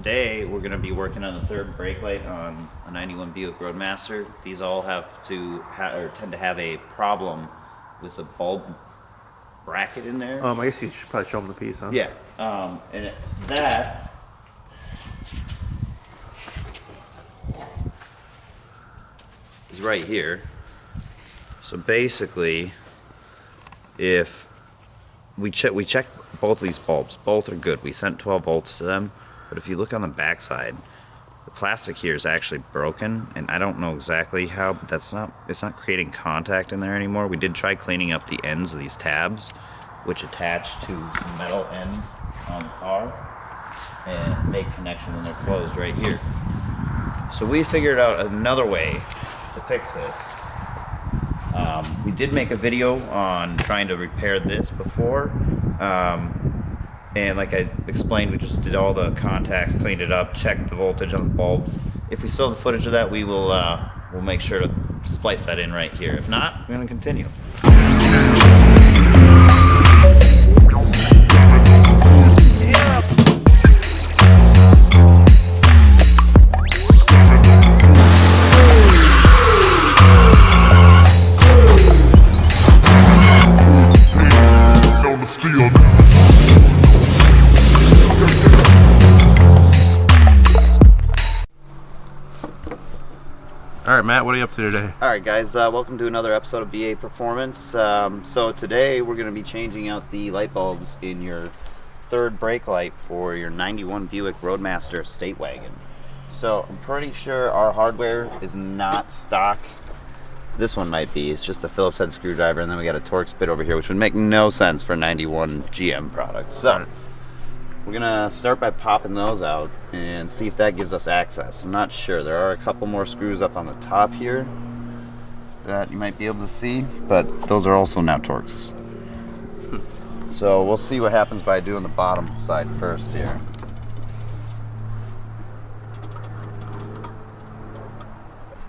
today we're going to be working on the third brake light on a 91 Buick Roadmaster. These all have to tend to have a problem with the bulb bracket in there. I guess you should probably show them the piece, huh? Yeah, that is right here. So basically, if we check both of these bulbs, both are good. We sent 12 volts to them, but if you look on the back side, the plastic here is actually broken, and I don't know exactly how, but it's not creating contact in there anymore. We did try cleaning up the ends of these tabs, which attach to some metal ends on the car and make connection when they're closed right here. So we figured out another way to fix this. We did make a video on trying to repair this before, and like I explained, we just did all the contacts, cleaned it up, checked the voltage on the bulbs. If we still have the footage of that, we will we'll make sure to splice that in right here. If not, we're going to continue. Alright, Matt, what are you up to today? Alright guys, welcome to another episode of BA Performance. So today we're going to be changing out the light bulbs in your third brake light for your 91 Buick Roadmaster State Wagon. So I'm pretty sure our hardware is not stock. This one might be. It's just a Phillips head screwdriver, and then we got a Torx bit over here, which would make no sense for 91 GM products. So we're gonna start by popping those out and see if that gives us access. I'm not sure. There are a couple more screws up on the top here that you might be able to see, but those are also now Torx. So we'll see what happens by doing the bottom side first here.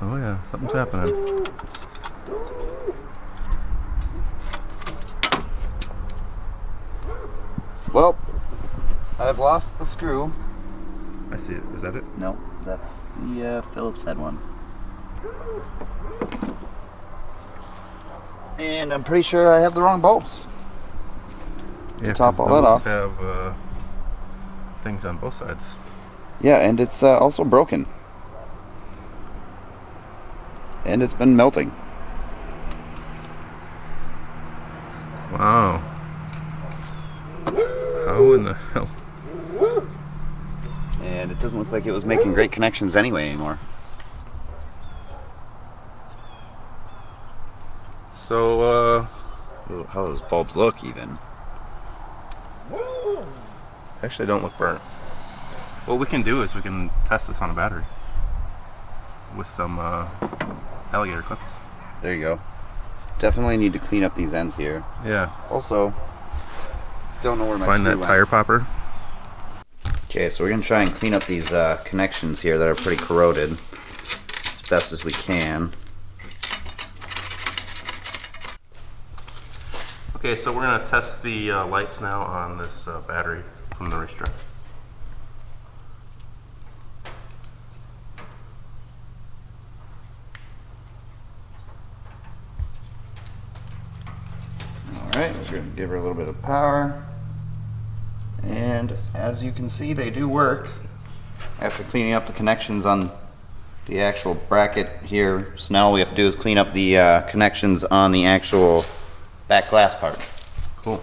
Oh yeah, something's happening. Well, I've lost the screw. I see it. Is that it? No, that's the Phillips head one. And I'm pretty sure I have the wrong bulbs. Yeah, top all that off. Have things on both sides. Yeah, and it's also broken. And it's been melting. Wow. How in the hell? And it doesn't look like it was making great connections anyway anymore. So, how those bulbs look even. actually don't look burnt. What we can do is we can test this on a battery with some alligator clips. There you go. Definitely need to clean up these ends here. Yeah. Also, don't know where my Find screw that went. tire popper. Okay, so we're going to try and clean up these connections here that are pretty corroded as best as we can. Okay, so we're going to test the lights now on this battery from the racetrack. Alright, we're going to give her a little bit of power. And as you can see, they do work after cleaning up the connections on the actual bracket here. So now all we have to do is clean up the connections on the actual back glass part. Cool.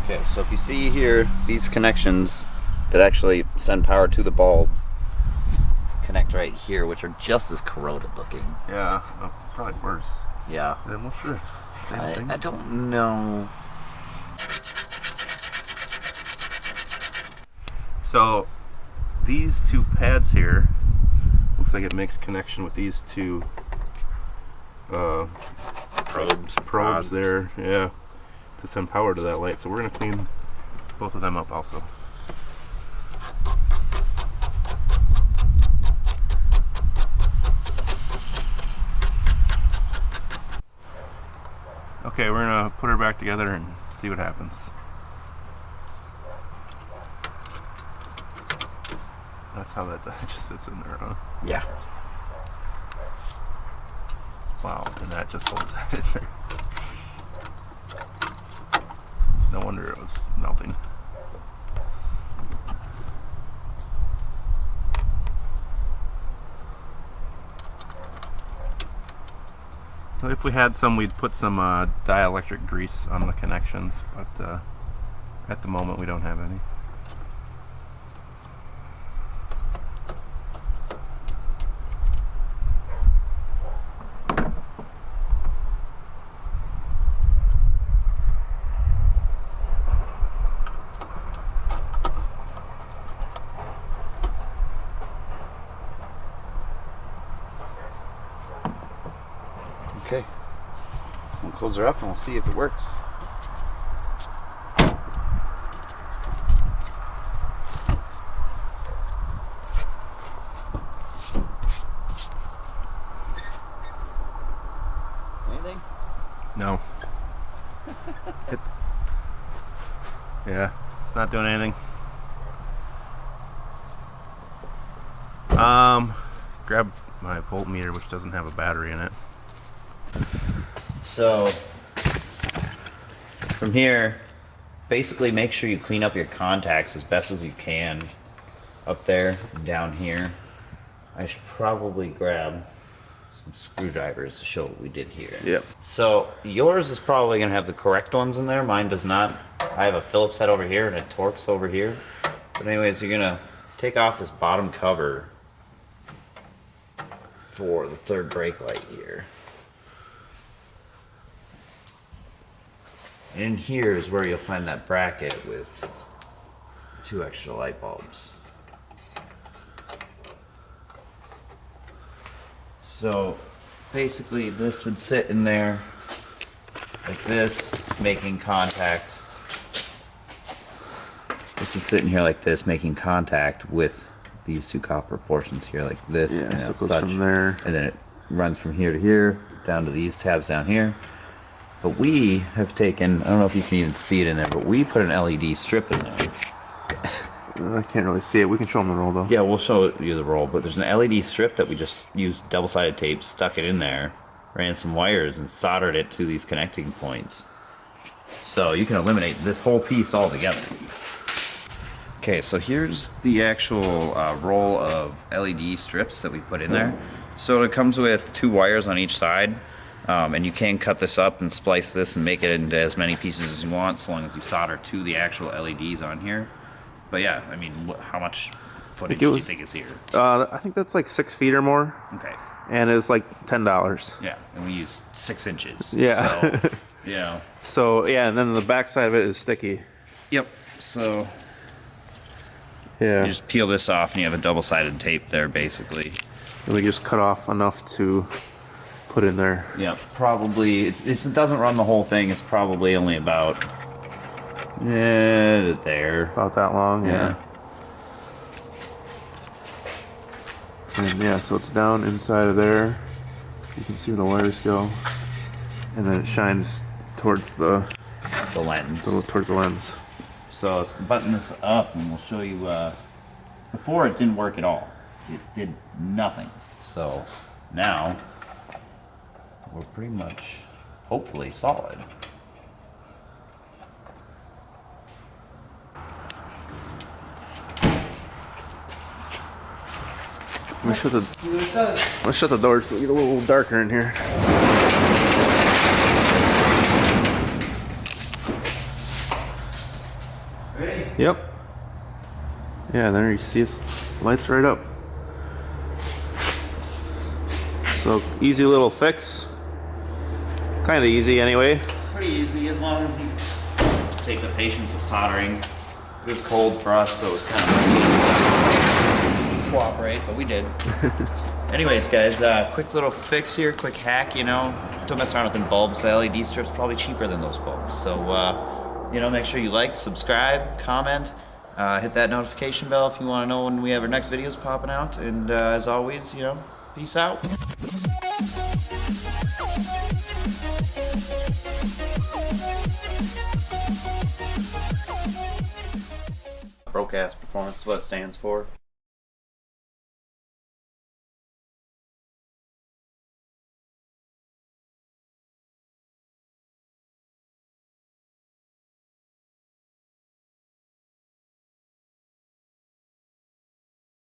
Okay, so if you see here, these connections that actually send power to the bulbs connect right here, which are just as corroded looking. Yeah, probably worse. Yeah. Then what's this? Same thing? I don't know. So these two pads here, looks like it makes connection with these two probes there, yeah, to send power to that light. So we're going to clean both of them up also. Okay, we're going to put her back together and see what happens. That's how that just sits in there, huh? Yeah. Wow, and that just holds that in there. No wonder it was melting. Well, if we had some, we'd put some dielectric grease on the connections, but at the moment we don't have any. Okay. We'll close her up and we'll see if it works. Anything? No. Yeah, it's not doing anything. Grab my voltmeter, which doesn't have a battery in it. So from here, basically make sure you clean up your contacts as best as you can up there and down here. I should probably grab some screwdrivers to show what we did here. Yep. So yours is probably gonna have the correct ones in there. Mine does not. I have a Phillips head over here and a Torx over here. But anyways, you're gonna take off this bottom cover for the third brake light here. In here is where you'll find that bracket with 2 extra light bulbs. So basically this would sit in there like this, making contact. This would sit in here like this, making contact with these 2 copper portions here like this. Yeah, and so it as goes such. from there. And then it runs from here to here, down to these tabs down here. But we have taken, I don't know if you can even see it in there, but we put an LED strip in there. I can't really see it. We can show them the roll though. Yeah, we'll show you the roll, but there's an LED strip that we just used double-sided tape, stuck it in there, ran some wires and soldered it to these connecting points. So you can eliminate this whole piece altogether. Okay, so here's the actual roll of LED strips that we put in there. So it comes with 2 wires on each side, and you can cut this up and splice this and make it into as many pieces as you want, so long as you solder to the actual LEDs on here. But yeah, I mean, how much footage do you think is here? I think that's like 6 feet or more. Okay. And it's like $10. Yeah, and we use 6 inches. Yeah. So, you know. So yeah, and then the back side of it is sticky. Yep. So Yeah. you just peel this off, and you have a double-sided tape there, basically. And we just cut off enough to put in there. Yeah, probably. It doesn't run the whole thing. It's probably only about there. About that long, Yeah. And yeah, so it's down inside of there. You can see where the wires go. And then it shines towards the lens. towards the lens. So let's button this up, and we'll show you. Before it didn't work at all. It did nothing. So now we're pretty much, hopefully, solid. Let's shut the door so we get a little darker in here. Ready? Yep. Yeah, there you see it lights right up. So easy little fix. Kind of easy anyway. Pretty easy as long as you take the patience with soldering. It was cold for us, so it was kind of easy to cooperate, but we did. Anyways, guys, quick little fix here, quick hack, you know. Don't mess around with them bulbs. The LED strip's probably cheaper than those bulbs. So, you know, make sure you like, subscribe, comment, hit that notification bell if you want to know when we have our next videos popping out. And as always, you know, peace out. Broadcast performance is what it stands for.